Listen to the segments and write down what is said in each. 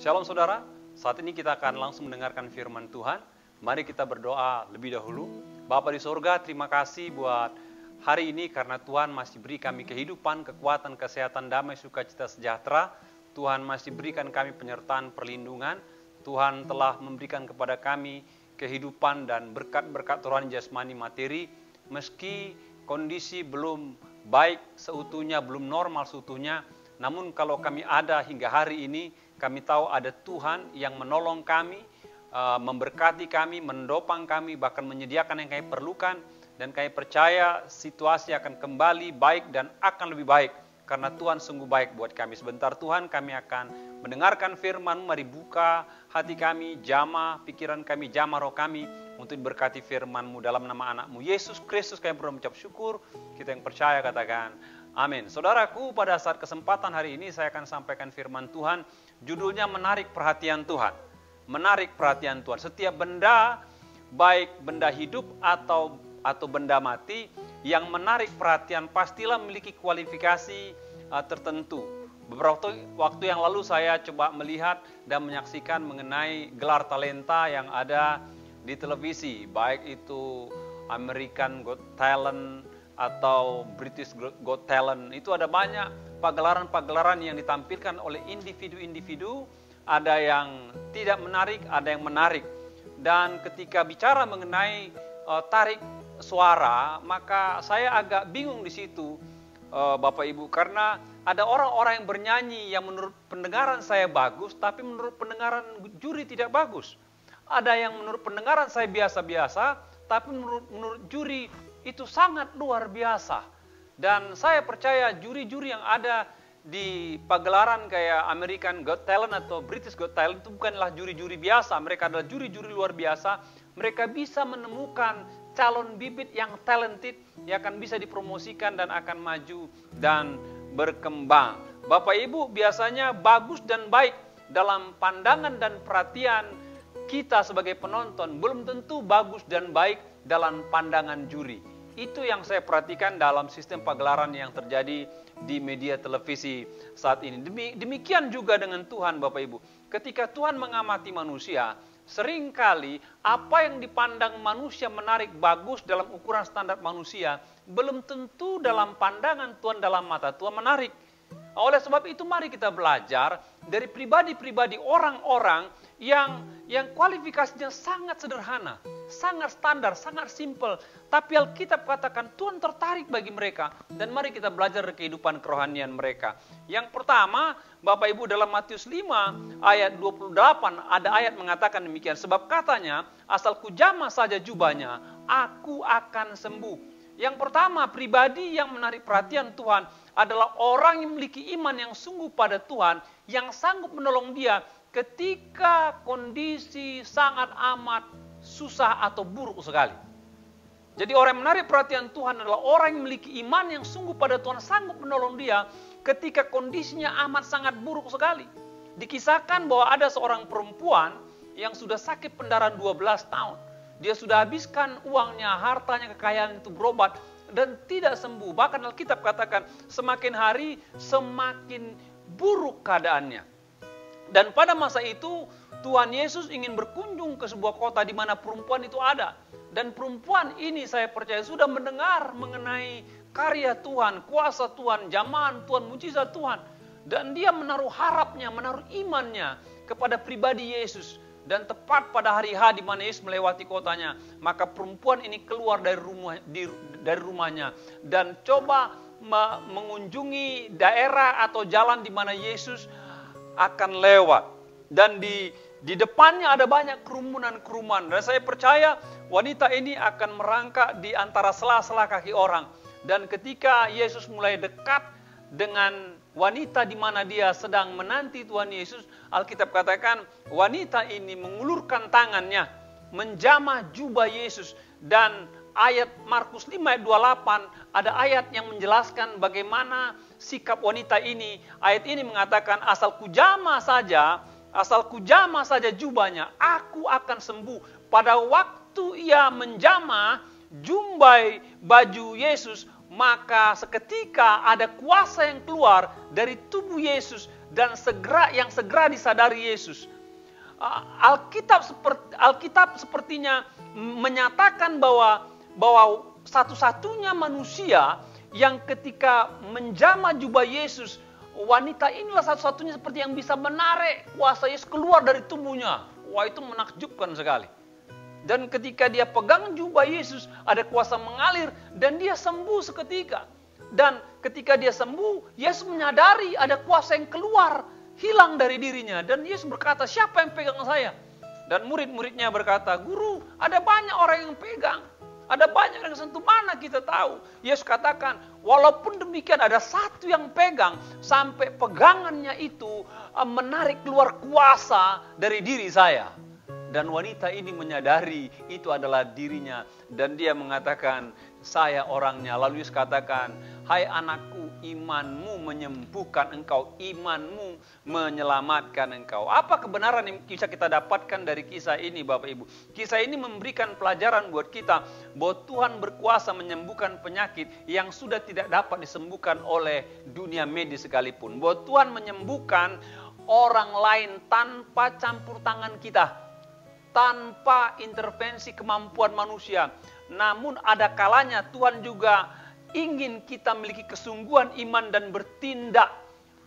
Shalom saudara, saat ini kita akan langsung mendengarkan firman Tuhan. Mari kita berdoa lebih dahulu. Bapa di sorga, terima kasih buat hari ini karena Tuhan masih beri kami kehidupan, kekuatan, kesehatan, damai, sukacita, sejahtera. Tuhan masih berikan kami penyertaan, perlindungan. Tuhan telah memberikan kepada kami kehidupan dan berkat-berkat rohani, jasmani, materi. Meski kondisi belum baik seutuhnya, belum normal seutuhnya, namun kalau kami ada hingga hari ini, kami tahu ada Tuhan yang menolong kami, memberkati kami, mendopang kami, bahkan menyediakan yang kami perlukan. Dan kami percaya situasi akan kembali baik dan akan lebih baik. Karena Tuhan sungguh baik buat kami. Sebentar Tuhan, kami akan mendengarkan firman-Mu. Mari buka hati kami, jamah pikiran kami, jamah roh kami, untuk berkati firman-Mu dalam nama anak-Mu Yesus Kristus. Kami perlu mengucap syukur. Kita yang percaya katakan amin. Saudaraku, pada saat kesempatan hari ini saya akan sampaikan firman Tuhan. Judulnya menarik perhatian Tuhan. Menarik perhatian Tuhan. Setiap benda, baik benda hidup atau benda mati, yang menarik perhatian pastilah memiliki kualifikasi tertentu. Beberapa waktu yang lalu saya coba melihat dan menyaksikan mengenai gelar talenta yang ada di televisi. Baik itu American Got Talent atau British Got Talent. Itu ada banyak pagelaran-pagelaran yang ditampilkan oleh individu-individu. Ada yang tidak menarik, ada yang menarik. Dan ketika bicara mengenai tarik suara, maka saya agak bingung di situ, Bapak Ibu, karena ada orang-orang yang bernyanyi yang menurut pendengaran saya bagus, tapi menurut pendengaran juri tidak bagus. Ada yang menurut pendengaran saya biasa-biasa, tapi menurut juri itu sangat luar biasa. Dan saya percaya juri-juri yang ada di pagelaran kayak American Got Talent atau British Got Talent itu bukanlah juri-juri biasa. Mereka adalah juri-juri luar biasa. Mereka bisa menemukan calon bibit yang talented yang akan bisa dipromosikan dan akan maju dan berkembang. Bapak Ibu, biasanya bagus dan baik dalam pandangan dan perhatian kita sebagai penonton belum tentu bagus dan baik dalam pandangan juri. Itu yang saya perhatikan dalam sistem pagelaran yang terjadi di media televisi saat ini. Demikian juga dengan Tuhan, Bapak Ibu. Ketika Tuhan mengamati manusia, seringkali apa yang dipandang manusia menarik bagus dalam ukuran standar manusia, belum tentu dalam pandangan Tuhan, dalam mata Tuhan menarik. Oleh sebab itu mari kita belajar dari pribadi-pribadi orang-orang yang kualifikasinya sangat sederhana, sangat standar, sangat simpel. Tapi Alkitab katakan Tuhan tertarik bagi mereka. Dan mari kita belajar dari kehidupan kerohanian mereka. Yang pertama, Bapak Ibu, dalam Matius 5 ayat 28 ada ayat mengatakan demikian. Sebab katanya, asal kujamah saja jubahnya, aku akan sembuh. Yang pertama, pribadi yang menarik perhatian Tuhan adalah orang yang memiliki iman yang sungguh pada Tuhan, yang sanggup menolong dia ketika kondisi sangat amat susah atau buruk sekali. Jadi orang yang menarik perhatian Tuhan adalah orang yang memiliki iman yang sungguh pada Tuhan, sanggup menolong dia ketika kondisinya amat sangat buruk sekali. Dikisahkan bahwa ada seorang perempuan yang sudah sakit pendarahan 12 tahun. Dia sudah habiskan uangnya, hartanya, kekayaan itu berobat dan tidak sembuh. Bahkan Alkitab katakan semakin hari semakin buruk keadaannya. Dan pada masa itu Tuhan Yesus ingin berkunjung ke sebuah kota di mana perempuan itu ada. Dan perempuan ini saya percaya sudah mendengar mengenai karya Tuhan, kuasa Tuhan, jamahan Tuhan, mujizat Tuhan. Dan dia menaruh harapnya, menaruh imannya kepada pribadi Yesus. Dan tepat pada hari H di mana Yesus melewati kotanya, maka perempuan ini keluar dari rumahnya dan coba mengunjungi daerah atau jalan di mana Yesus akan lewat. Dan di depannya ada banyak kerumunan-kerumunan. Dan saya percaya wanita ini akan merangkak di antara sela-sela kaki orang. Dan ketika Yesus mulai dekat dengan wanita di mana dia sedang menanti Tuhan Yesus, Alkitab katakan wanita ini mengulurkan tangannya, menjamah jubah Yesus. Dan ayat Markus 5 ayat 28 ada ayat yang menjelaskan bagaimana sikap wanita ini. Ayat ini mengatakan asal kujamah saja jubahnya, aku akan sembuh. Pada waktu ia menjamah jumbai baju Yesus, maka seketika ada kuasa yang keluar dari tubuh Yesus dan yang segera disadari Yesus. Alkitab sepertinya menyatakan bahwa satu-satunya manusia yang ketika menjamah jubah Yesus, wanita inilah satu-satunya seperti yang bisa menarik kuasa Yesus keluar dari tubuhnya. Wah, itu menakjubkan sekali. Dan ketika dia pegang jubah Yesus, ada kuasa mengalir dan dia sembuh seketika. Dan ketika dia sembuh, Yesus menyadari ada kuasa yang keluar, hilang dari dirinya. Dan Yesus berkata, siapa yang pegang saya? Dan murid-muridnya berkata, Guru, ada banyak orang yang pegang. Ada banyak yang sentuh, mana kita tahu. Yesus katakan, walaupun demikian ada satu yang pegang, sampai pegangannya itu menarik keluar kuasa dari diri saya. Dan wanita ini menyadari itu adalah dirinya. Dan dia mengatakan, saya orangnya. Lalu Yesus katakan, hai anakku, imanmu menyembuhkan engkau, imanmu menyelamatkan engkau. Apa kebenaran yang bisa kita dapatkan dari kisah ini, Bapak Ibu? Kisah ini memberikan pelajaran buat kita bahwa Tuhan berkuasa menyembuhkan penyakit yang sudah tidak dapat disembuhkan oleh dunia medis sekalipun. Bahwa Tuhan menyembuhkan orang lain tanpa campur tangan kita, tanpa intervensi kemampuan manusia. Namun ada kalanya Tuhan juga ingin kita memiliki kesungguhan iman dan bertindak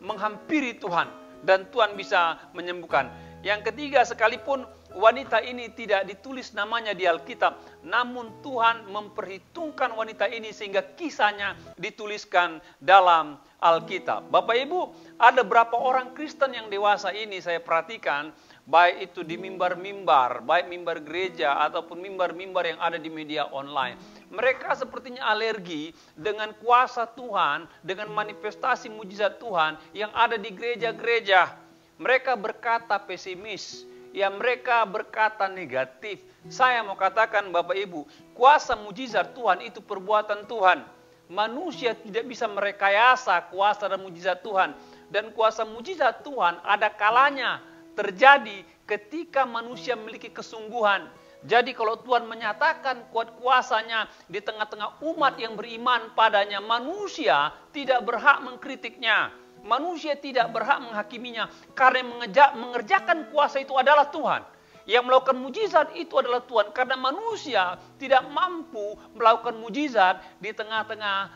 menghampiri Tuhan. Dan Tuhan bisa menyembuhkan. Yang ketiga, sekalipun wanita ini tidak ditulis namanya di Alkitab, namun Tuhan memperhitungkan wanita ini sehingga kisahnya dituliskan dalam Alkitab. Bapak Ibu, ada berapa orang Kristen yang dewasa ini saya perhatikan, baik itu di mimbar-mimbar, baik mimbar gereja ataupun mimbar-mimbar yang ada di media online. Mereka sepertinya alergi dengan kuasa Tuhan, dengan manifestasi mujizat Tuhan yang ada di gereja-gereja. Mereka berkata pesimis, ya mereka berkata negatif. Saya mau katakan Bapak Ibu, kuasa mujizat Tuhan itu perbuatan Tuhan. Manusia tidak bisa merekayasa kuasa dan mujizat Tuhan. Dan kuasa mujizat Tuhan ada kalanya terjadi ketika manusia memiliki kesungguhan. Jadi kalau Tuhan menyatakan kuat kuasanya di tengah-tengah umat yang beriman padanya, manusia tidak berhak mengkritiknya. Manusia tidak berhak menghakiminya. Karena mengerjakan kuasa itu adalah Tuhan. Yang melakukan mujizat itu adalah Tuhan. Karena manusia tidak mampu melakukan mujizat di tengah-tengah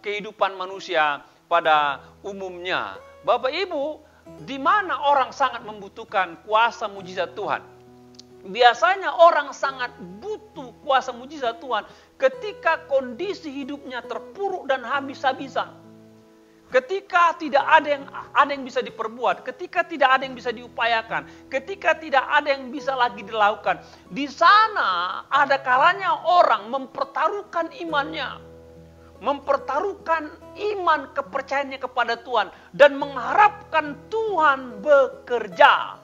kehidupan manusia pada umumnya. Bapak Ibu, di mana orang sangat membutuhkan kuasa mujizat Tuhan? Biasanya orang sangat butuh kuasa mujizat Tuhan ketika kondisi hidupnya terpuruk dan habis-habisan. Ketika tidak ada yang bisa diperbuat, ketika tidak ada yang bisa diupayakan, ketika tidak ada yang bisa lagi dilakukan. Di sana ada kalanya orang mempertaruhkan imannya. Mempertaruhkan iman kepercayaannya kepada Tuhan dan mengharapkan Tuhan bekerja,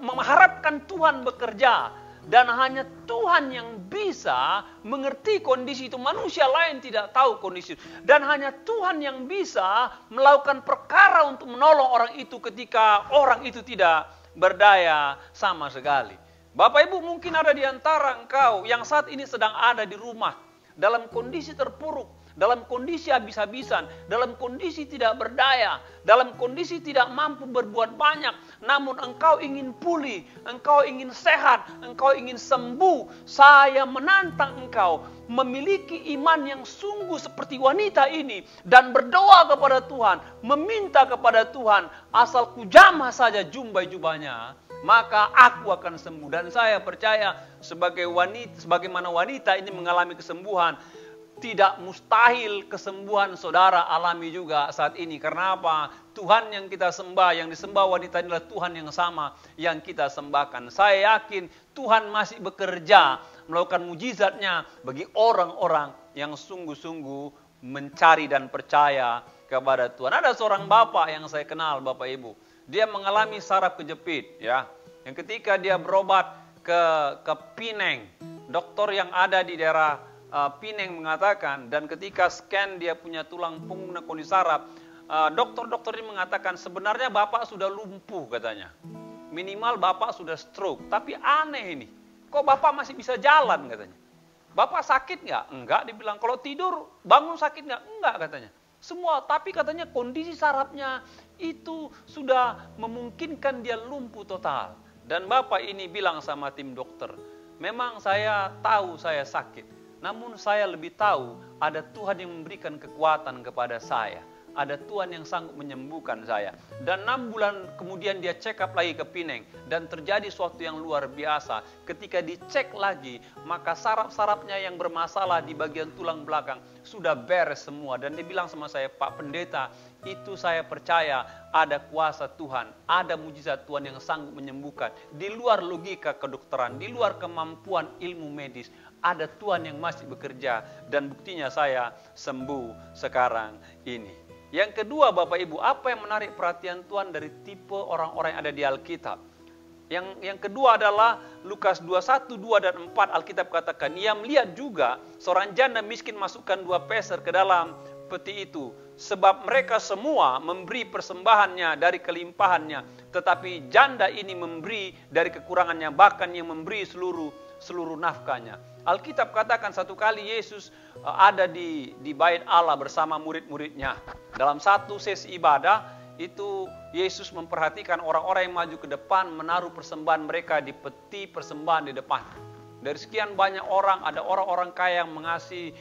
mengharapkan Tuhan bekerja, dan hanya Tuhan yang bisa mengerti kondisi itu. Manusia lain tidak tahu kondisi itu, dan hanya Tuhan yang bisa melakukan perkara untuk menolong orang itu ketika orang itu tidak berdaya sama sekali. Bapak Ibu, mungkin ada di antara engkau yang saat ini sedang ada di rumah dalam kondisi terpuruk, dalam kondisi habis-habisan, dalam kondisi tidak berdaya, dalam kondisi tidak mampu berbuat banyak, namun engkau ingin pulih, engkau ingin sehat, engkau ingin sembuh. Saya menantang engkau memiliki iman yang sungguh seperti wanita ini dan berdoa kepada Tuhan, meminta kepada Tuhan, asal kujamah saja jubahnya, maka aku akan sembuh. Dan saya percaya sebagaimana wanita ini mengalami kesembuhan, tidak mustahil kesembuhan saudara alami juga saat ini. Karena apa? Tuhan yang kita sembah, yang disembah wanita ini adalah Tuhan yang sama yang kita sembahkan. Saya yakin Tuhan masih bekerja melakukan mujizatnya bagi orang-orang yang sungguh-sungguh mencari dan percaya kepada Tuhan. Ada seorang bapak yang saya kenal, Bapak Ibu. Dia mengalami saraf kejepit, ya. Yang ketika dia berobat ke Pineng, dokter yang ada di daerah Pineng mengatakan, dan ketika scan dia punya tulang punggung dan kondisi saraf, dokter-dokter ini mengatakan sebenarnya bapak sudah lumpuh katanya. Minimal bapak sudah stroke, tapi aneh ini. Kok bapak masih bisa jalan katanya. Bapak sakit nggak? Enggak, dibilang. Kalau tidur bangun sakit nggak? Enggak katanya. semua. Tapi katanya kondisi sarafnya itu sudah memungkinkan dia lumpuh total. Dan bapak ini bilang sama tim dokter, memang saya tahu saya sakit, namun saya lebih tahu ada Tuhan yang memberikan kekuatan kepada saya. Ada Tuhan yang sanggup menyembuhkan saya. Dan 6 bulan kemudian dia check up lagi ke Pineng. Dan terjadi sesuatu yang luar biasa. Ketika dicek lagi, maka saraf-sarafnya yang bermasalah di bagian tulang belakang sudah beres semua. Dan dia bilang sama saya, Pak Pendeta, itu saya percaya ada kuasa Tuhan. Ada mujizat Tuhan yang sanggup menyembuhkan. Di luar logika kedokteran, di luar kemampuan ilmu medis. Ada Tuhan yang masih bekerja. Dan buktinya saya sembuh sekarang ini. Yang kedua Bapak Ibu, apa yang menarik perhatian Tuhan dari tipe orang-orang yang ada di Alkitab? Yang kedua adalah Lukas 21, 2 dan 4 Alkitab katakan, ia melihat juga seorang janda miskin masukkan 2 peser ke dalam peti itu. Sebab mereka semua memberi persembahannya dari kelimpahannya. Tetapi janda ini memberi dari kekurangannya, bahkan yang memberi seluruh nafkahnya. Alkitab katakan satu kali Yesus ada di bait Allah bersama murid-muridnya. Dalam satu sesi ibadah, itu Yesus memperhatikan orang-orang yang maju ke depan menaruh persembahan mereka di peti persembahan di depan. Dari sekian banyak orang, ada orang-orang kaya yang mengasihi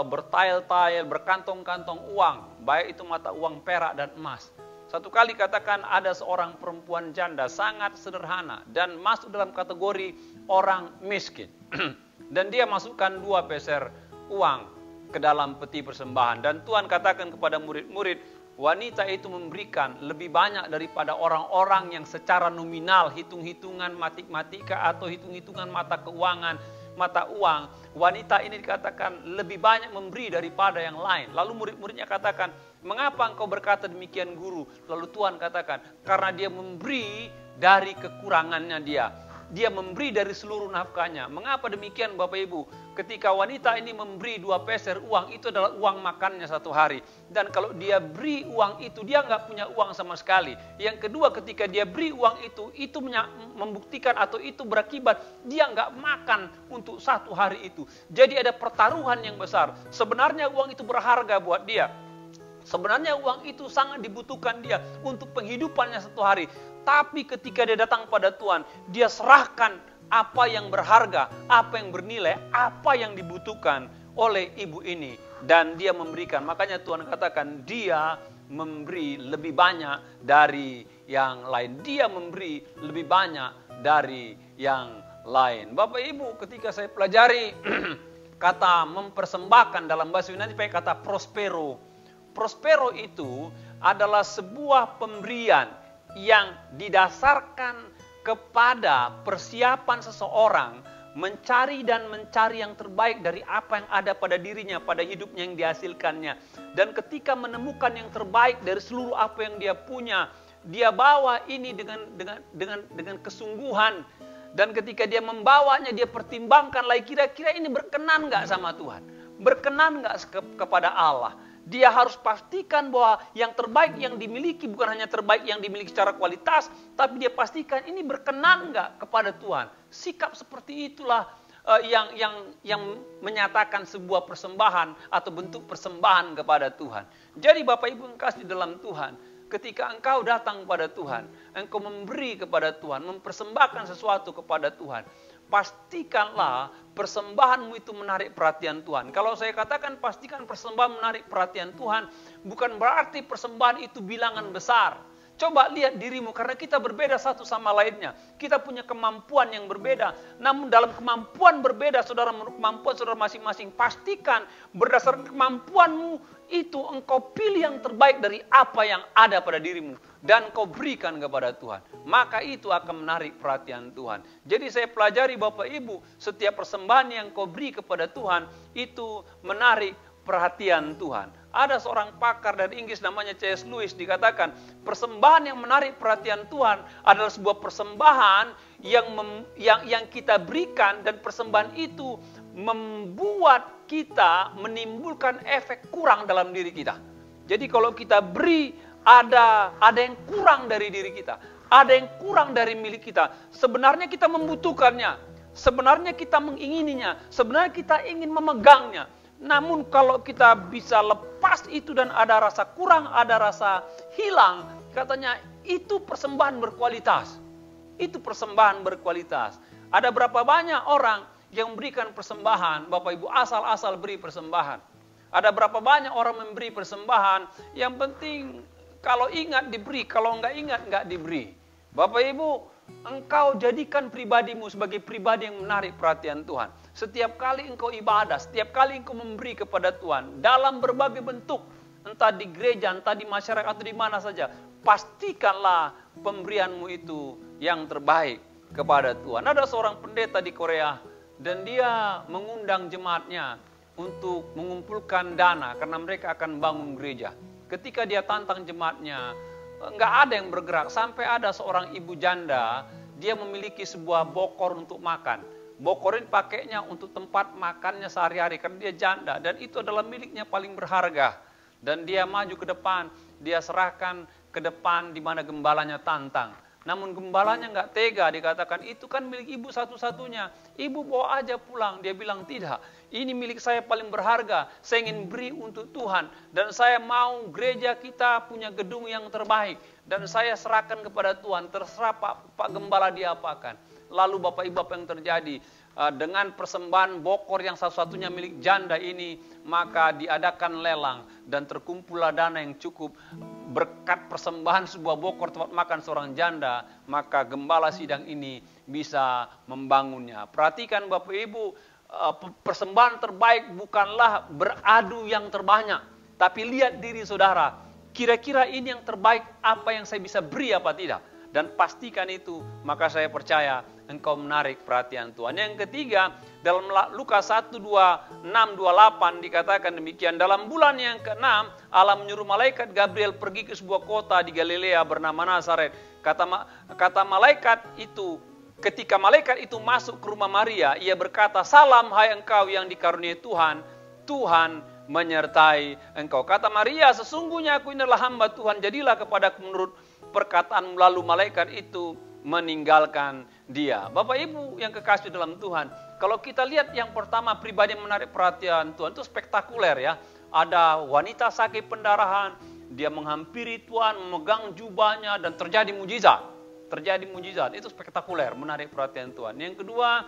bertail-tail, berkantong-kantong uang, baik itu mata uang perak dan emas. Satu kali katakan ada seorang perempuan janda sangat sederhana dan masuk dalam kategori orang miskin. Dan dia masukkan 2 peser uang ke dalam peti persembahan. Dan Tuhan katakan kepada murid-murid, wanita itu memberikan lebih banyak daripada orang-orang yang secara nominal, hitung-hitungan matematika atau hitung-hitungan mata keuangan, mata uang. Wanita ini dikatakan lebih banyak memberi daripada yang lain. Lalu murid-muridnya katakan, mengapa engkau berkata demikian guru? Lalu Tuhan katakan, karena dia memberi dari kekurangannya dia. Dia memberi dari seluruh nafkahnya. Mengapa demikian Bapak Ibu? Ketika wanita ini memberi 2 peser uang, itu adalah uang makannya satu hari. Dan kalau dia beri uang itu, dia nggak punya uang sama sekali. Yang kedua, ketika dia beri uang itu membuktikan atau itu berakibat dia nggak makan untuk 1 hari itu. Jadi ada pertaruhan yang besar. Sebenarnya uang itu berharga buat dia. Sebenarnya uang itu sangat dibutuhkan dia untuk penghidupannya 1 hari. Tapi ketika dia datang pada Tuhan, dia serahkan apa yang berharga, apa yang bernilai, apa yang dibutuhkan oleh ibu ini. Dan dia memberikan. Makanya Tuhan katakan dia memberi lebih banyak dari yang lain. Dia memberi lebih banyak dari yang lain. Bapak Ibu, ketika saya pelajari kata mempersembahkan dalam bahasa Yunani pakai kata prospero. Prospero itu adalah sebuah pemberian yang didasarkan kepada persiapan seseorang mencari yang terbaik dari apa yang ada pada dirinya, pada hidupnya yang dihasilkannya. Dan ketika menemukan yang terbaik dari seluruh apa yang dia punya, dia bawa ini dengan kesungguhan. Dan ketika dia membawanya, dia pertimbangkan lagi kira-kira ini berkenan nggak sama Tuhan, berkenan nggak kepada Allah. Dia harus pastikan bahwa yang terbaik yang dimiliki bukan hanya terbaik yang dimiliki secara kualitas, tapi dia pastikan ini berkenan enggak kepada Tuhan. Sikap seperti itulah yang menyatakan sebuah persembahan atau bentuk persembahan kepada Tuhan. Jadi Bapak Ibu yang kasih di dalam Tuhan, ketika engkau datang kepada Tuhan, engkau memberi kepada Tuhan, mempersembahkan sesuatu kepada Tuhan, pastikanlah persembahanmu itu menarik perhatian Tuhan. Kalau saya katakan pastikan persembahan menarik perhatian Tuhan, bukan berarti persembahan itu bilangan besar. Coba lihat dirimu, karena kita berbeda satu sama lainnya. Kita punya kemampuan yang berbeda. Namun dalam kemampuan berbeda, kemampuan saudara masing-masing, pastikan berdasarkan kemampuanmu itu engkau pilih yang terbaik dari apa yang ada pada dirimu. Dan kau berikan kepada Tuhan. Maka itu akan menarik perhatian Tuhan. Jadi saya pelajari Bapak Ibu, setiap persembahan yang kau beri kepada Tuhan, itu menarik perhatian Tuhan. Ada seorang pakar dari Inggris namanya C.S. Lewis, dikatakan persembahan yang menarik perhatian Tuhan adalah sebuah persembahan yang kita berikan, dan persembahan itu membuat kita menimbulkan efek kurang dalam diri kita. Jadi kalau kita beri, ada yang kurang dari diri kita, ada yang kurang dari milik kita. Sebenarnya kita membutuhkannya, sebenarnya kita mengingininya, sebenarnya kita ingin memegangnya. Namun kalau kita bisa lepas itu dan ada rasa kurang, ada rasa hilang, katanya itu persembahan berkualitas. Itu persembahan berkualitas. Ada berapa banyak orang yang memberikan persembahan, Bapak Ibu asal-asal beri persembahan. Ada berapa banyak orang memberi persembahan, yang penting kalau ingat diberi, kalau enggak ingat enggak diberi. Bapak Ibu, engkau jadikan pribadimu sebagai pribadi yang menarik perhatian Tuhan. Setiap kali engkau ibadah, setiap kali engkau memberi kepada Tuhan, dalam berbagai bentuk, entah di gereja, entah di masyarakat, atau di mana saja, pastikanlah pemberianmu itu yang terbaik kepada Tuhan. Ada seorang pendeta di Korea, dan dia mengundang jemaatnya untuk mengumpulkan dana, karena mereka akan bangun gereja. Ketika dia tantang jemaatnya, nggak ada yang bergerak, sampai ada seorang ibu janda, dia memiliki sebuah bokor untuk makan. Bokor ini pakainya untuk tempat makannya sehari-hari, karena dia janda, dan itu adalah miliknya paling berharga. Dan dia maju ke depan, dia serahkan ke depan di mana gembalanya tantang. Namun gembalanya nggak tega, dikatakan itu kan milik ibu satu-satunya. Ibu bawa aja pulang. Dia bilang tidak, ini milik saya paling berharga. Saya ingin beri untuk Tuhan. Dan saya mau gereja kita punya gedung yang terbaik. Dan saya serahkan kepada Tuhan. Terserah Pak Gembala diapakan. Lalu Bapak Ibu apa yang terjadi? Dengan persembahan bokor yang satu-satunya milik janda ini, maka diadakan lelang dan terkumpullah dana yang cukup. Berkat persembahan sebuah bokor tempat makan seorang janda, maka gembala sidang ini bisa membangunnya. Perhatikan Bapak Ibu, persembahan terbaik bukanlah beradu yang terbanyak, tapi lihat diri saudara, kira-kira ini yang terbaik apa yang saya bisa beri apa tidak. Dan pastikan itu, maka saya percaya engkau menarik perhatian Tuhan. Yang ketiga, dalam Lukas 1:26-28 dikatakan demikian. Dalam bulan yang ke-6, Allah menyuruh malaikat Gabriel pergi ke sebuah kota di Galilea bernama Nazaret. Kata malaikat itu, ketika malaikat itu masuk ke rumah Maria, ia berkata, "Salam hai engkau yang dikaruniai Tuhan, Tuhan menyertai engkau." Kata Maria, "Sesungguhnya aku ini adalah hamba Tuhan, jadilah kepadaku menurut perkataan." Lalu malaikat itu meninggalkan dia. Bapak Ibu yang kekasih dalam Tuhan, kalau kita lihat yang pertama pribadi yang menarik perhatian Tuhan itu spektakuler ya. Ada wanita sakit pendarahan, dia menghampiri Tuhan, memegang jubahnya dan terjadi mujizat. Terjadi mujizat, itu spektakuler, menarik perhatian Tuhan. Yang kedua,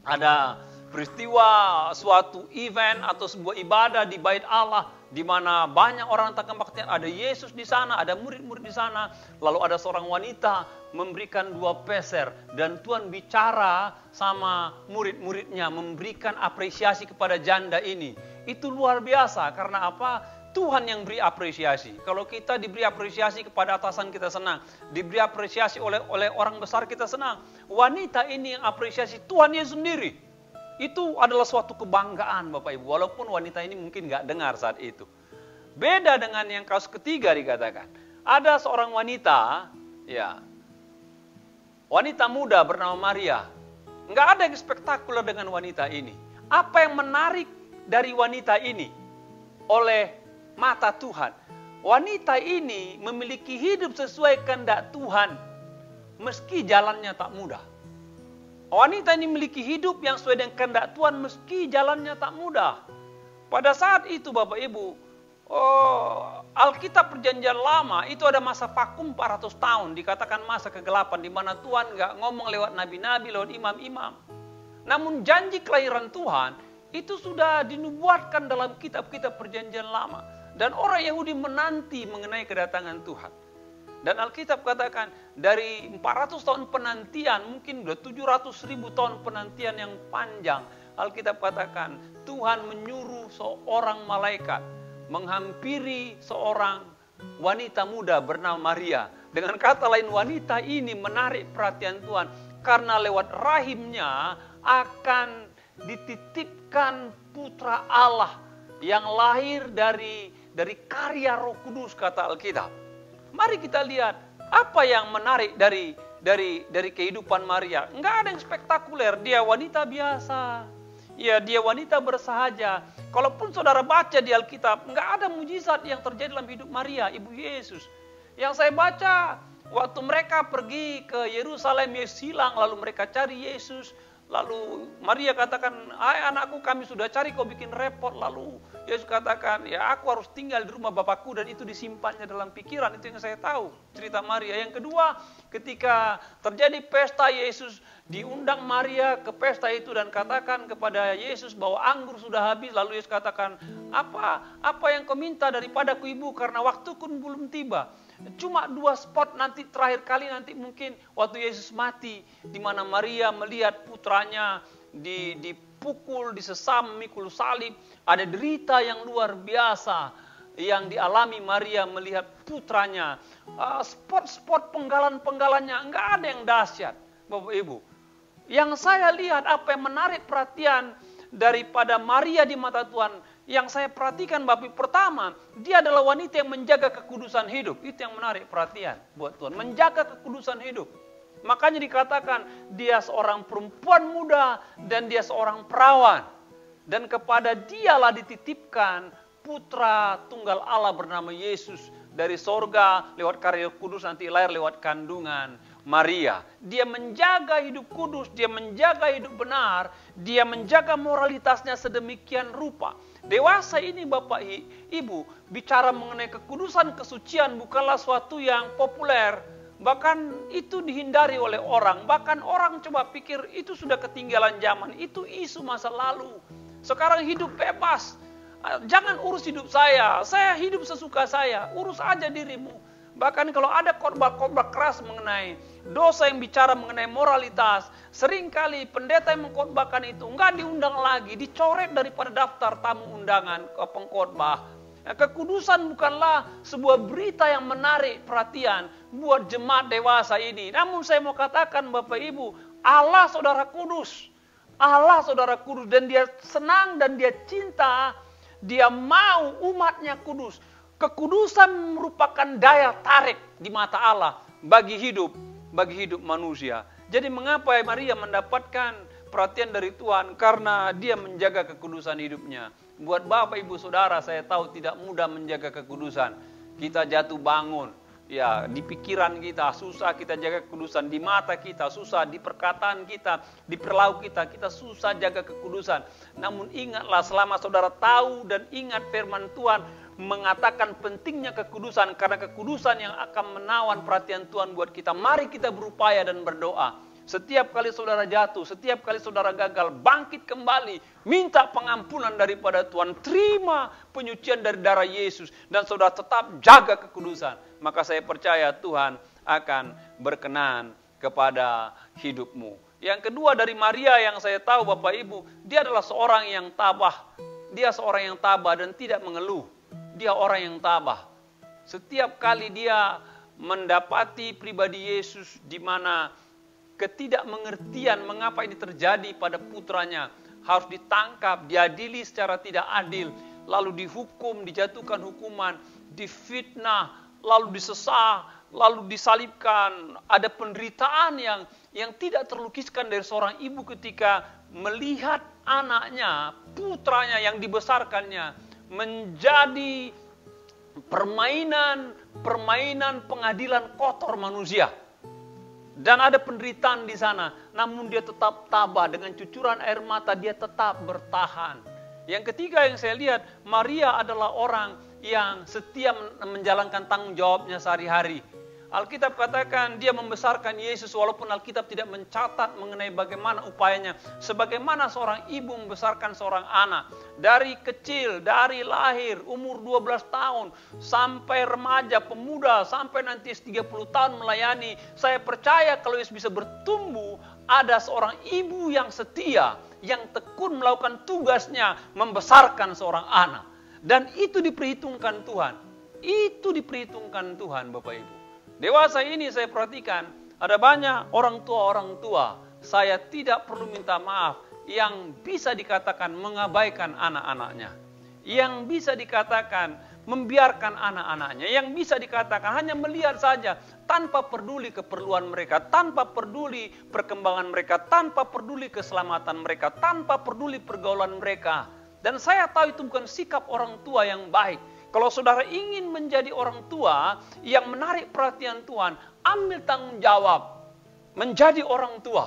ada peristiwa suatu event atau sebuah ibadah di bait Allah, di mana banyak orang tak kebaktian, ada Yesus di sana, ada murid-murid di sana, lalu ada seorang wanita memberikan 2 peser, dan Tuhan bicara sama murid-muridnya, memberikan apresiasi kepada janda ini. Itu luar biasa, karena apa? Tuhan yang beri apresiasi. Kalau kita diberi apresiasi kepada atasan kita senang, diberi apresiasi oleh orang besar kita senang. Wanita ini yang apresiasi Tuhan Yesus sendiri. Itu adalah suatu kebanggaan Bapak Ibu, walaupun wanita ini mungkin nggak dengar saat itu. Beda dengan yang kasus ketiga dikatakan. Ada seorang wanita, ya, wanita muda bernama Maria. Nggak ada yang spektakuler dengan wanita ini. Apa yang menarik dari wanita ini oleh mata Tuhan? Wanita ini memiliki hidup sesuai kehendak Tuhan, meski jalannya tak mudah. Wanita ini memiliki hidup yang sesuai dengan kehendak Tuhan meski jalannya tak mudah. Pada saat itu Bapak Ibu, Alkitab Perjanjian Lama itu ada masa vakum 400 tahun, dikatakan masa kegelapan di mana Tuhan nggak ngomong lewat nabi-nabi, lewat imam-imam. Namun janji kelahiran Tuhan itu sudah dinubuatkan dalam kitab-kitab Perjanjian Lama, dan orang Yahudi menanti mengenai kedatangan Tuhan. Dan Alkitab katakan dari 400 tahun penantian, mungkin sudah 700.000 tahun penantian yang panjang. Alkitab katakan Tuhan menyuruh seorang malaikat menghampiri seorang wanita muda bernama Maria. Dengan kata lain, wanita ini menarik perhatian Tuhan karena lewat rahimnya akan dititipkan putra Allah yang lahir dari karya Roh Kudus, kata Alkitab. Mari kita lihat apa yang menarik dari kehidupan Maria. Enggak ada yang spektakuler, dia wanita biasa. Ya, dia wanita bersahaja. Kalaupun saudara baca di Alkitab, enggak ada mujizat yang terjadi dalam hidup Maria, ibu Yesus. Yang saya baca, waktu mereka pergi ke Yerusalem, Yesus hilang, lalu mereka cari Yesus. Lalu Maria katakan, "Hai anakku, kami sudah cari, kau bikin repot." Lalu Yesus katakan, "Ya aku harus tinggal di rumah Bapakku," dan itu disimpannya dalam pikiran. Itu yang saya tahu, cerita Maria. Yang kedua, ketika terjadi pesta, Yesus diundang Maria ke pesta itu dan katakan kepada Yesus bahwa anggur sudah habis. Lalu Yesus katakan, apa yang kau minta daripadaku, Ibu, karena waktuku belum tiba. Cuma 2 spot nanti, terakhir kali nanti mungkin waktu Yesus mati, di mana Maria melihat putranya dipukul, disesam, mikul salib. Ada derita yang luar biasa yang dialami Maria melihat putranya. Spot-spot penggalan-penggalannya enggak ada yang dahsyat, Bapak Ibu. Yang saya lihat, apa yang menarik perhatian daripada Maria di mata Tuhan, yang saya perhatikan, Bapak, pertama, dia adalah wanita yang menjaga kekudusan hidup. Itu yang menarik perhatian buat Tuhan, menjaga kekudusan hidup. Makanya dikatakan dia seorang perempuan muda dan dia seorang perawan. Dan kepada dialah dititipkan putra tunggal Allah bernama Yesus dari sorga lewat karya kudus, nanti lahir lewat kandungan Maria. Dia menjaga hidup kudus, dia menjaga hidup benar, dia menjaga moralitasnya sedemikian rupa. Dewasa ini, Bapak Ibu, bicara mengenai kekudusan, kesucian bukanlah suatu yang populer. Bahkan itu dihindari oleh orang. Bahkan orang coba pikir itu sudah ketinggalan zaman. Itu isu masa lalu. Sekarang hidup bebas. Jangan urus hidup saya hidup sesuka saya. Urus aja dirimu. Bahkan kalau ada khotbah-khotbah keras mengenai dosa yang bicara mengenai moralitas, seringkali pendeta yang mengkhotbahkan itu enggak diundang lagi, dicoret daripada daftar tamu undangan ke pengkhotbah. Kekudusan bukanlah sebuah berita yang menarik perhatian buat jemaat dewasa ini. Namun saya mau katakan, Bapak Ibu, Allah saudara kudus. Allah saudara kudus, dan dia senang dan dia cinta, dia mau umatnya kudus. Kekudusan merupakan daya tarik di mata Allah bagi hidup manusia. Jadi mengapa Maria mendapatkan perhatian dari Tuhan? Karena dia menjaga kekudusan hidupnya. Buat Bapak Ibu Saudara, saya tahu tidak mudah menjaga kekudusan. Kita jatuh bangun, ya, di pikiran kita susah kita jaga kekudusan, di mata kita susah, di perkataan kita, di perilaku kita susah jaga kekudusan. Namun ingatlah, selama saudara tahu dan ingat firman Tuhan mengatakan pentingnya kekudusan, karena kekudusan yang akan menawan perhatian Tuhan buat kita. Mari kita berupaya dan berdoa. Setiap kali saudara jatuh, setiap kali saudara gagal, bangkit kembali, minta pengampunan daripada Tuhan, terima penyucian dari darah Yesus, dan saudara tetap jaga kekudusan. Maka saya percaya Tuhan akan berkenan kepada hidupmu. Yang kedua dari Maria yang saya tahu, Bapak Ibu, dia adalah seorang yang tabah. Dia seorang yang tabah dan tidak mengeluh. Dia orang yang tabah. Setiap kali dia mendapati pribadi Yesus, di mana ketidakmengertian mengapa ini terjadi pada putranya, harus ditangkap, diadili secara tidak adil, lalu dihukum, dijatuhkan hukuman, difitnah, lalu disesah, lalu disalibkan. Ada penderitaan yang tidak terlukiskan dari seorang ibu ketika melihat anaknya, putranya yang dibesarkannya menjadi permainan pengadilan kotor manusia. Dan ada penderitaan di sana, namun dia tetap tabah, dengan cucuran air mata dia tetap bertahan. Yang ketiga yang saya lihat, Maria adalah orang yang setia menjalankan tanggung jawabnya sehari-hari. Alkitab katakan dia membesarkan Yesus, walaupun Alkitab tidak mencatat mengenai bagaimana upayanya. Sebagaimana seorang ibu membesarkan seorang anak. Dari kecil, dari lahir, umur 12 tahun, sampai remaja, pemuda, sampai nanti 30 tahun melayani. Saya percaya kalau Yesus bisa bertumbuh, ada seorang ibu yang setia, yang tekun melakukan tugasnya, membesarkan seorang anak. Dan itu diperhitungkan Tuhan. Itu diperhitungkan Tuhan, Bapak Ibu. Dewasa ini saya perhatikan, ada banyak orang tua, saya tidak perlu minta maaf, yang bisa dikatakan mengabaikan anak-anaknya. Yang bisa dikatakan membiarkan anak-anaknya. Yang bisa dikatakan hanya melihat saja, tanpa peduli keperluan mereka, tanpa peduli perkembangan mereka, tanpa peduli keselamatan mereka, tanpa peduli pergaulan mereka. Dan saya tahu itu bukan sikap orang tua yang baik. Kalau saudara ingin menjadi orang tua yang menarik perhatian Tuhan, ambil tanggung jawab menjadi orang tua.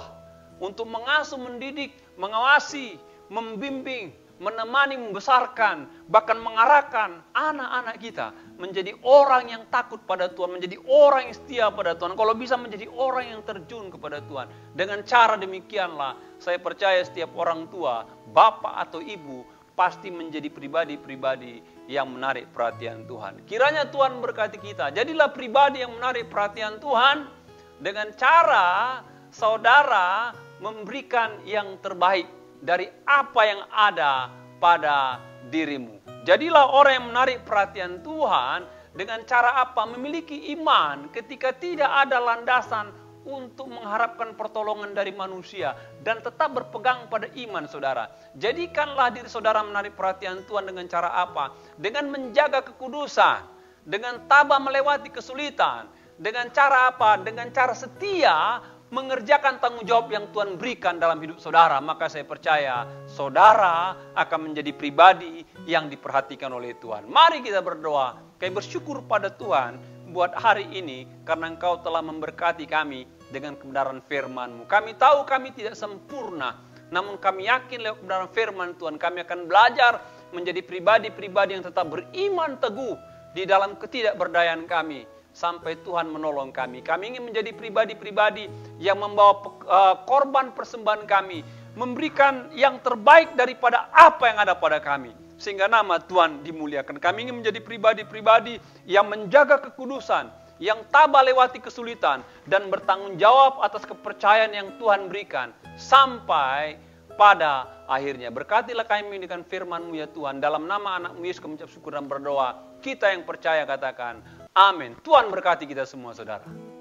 untuk mengasuh, mendidik, mengawasi, membimbing, menemani, membesarkan, bahkan mengarahkan anak-anak kita menjadi orang yang takut pada Tuhan, menjadi orang yang setia pada Tuhan. Kalau bisa menjadi orang yang terjun kepada Tuhan. Dengan cara demikianlah, saya percaya setiap orang tua, bapak atau ibu, pasti menjadi pribadi-pribadi yang menarik perhatian Tuhan. Kiranya Tuhan berkati kita. Jadilah pribadi yang menarik perhatian Tuhan dengan cara saudara memberikan yang terbaik dari apa yang ada pada dirimu. Jadilah orang yang menarik perhatian Tuhan dengan cara apa? Memiliki iman ketika tidak ada landasan untuk mengharapkan pertolongan dari manusia dan tetap berpegang pada iman saudara. Jadikanlah diri saudara menarik perhatian Tuhan dengan cara apa? Dengan menjaga kekudusan, dengan tabah melewati kesulitan, dengan cara apa? Dengan cara setia mengerjakan tanggung jawab yang Tuhan berikan dalam hidup saudara. Maka saya percaya saudara akan menjadi pribadi yang diperhatikan oleh Tuhan. Mari kita berdoa, kami bersyukur pada Tuhan buat hari ini karena Engkau telah memberkati kami dengan kebenaran firman-Mu. Kami tahu kami tidak sempurna, namun kami yakin lewat kebenaran firman Tuhan kami akan belajar menjadi pribadi-pribadi yang tetap beriman teguh di dalam ketidakberdayaan kami sampai Tuhan menolong kami. Kami ingin menjadi pribadi-pribadi yang membawa korban persembahan kami, memberikan yang terbaik daripada apa yang ada pada kami, sehingga nama Tuhan dimuliakan. Kami ingin menjadi pribadi-pribadi yang menjaga kekudusan, yang tabah lewati kesulitan, dan bertanggung jawab atas kepercayaan yang Tuhan berikan, sampai pada akhirnya. Berkatilah kami dengan firman-Mu ya Tuhan. Dalam nama anak-Mu Yesus kami mengucap syukur dan berdoa. Kita yang percaya katakan, amin. Tuhan berkati kita semua saudara.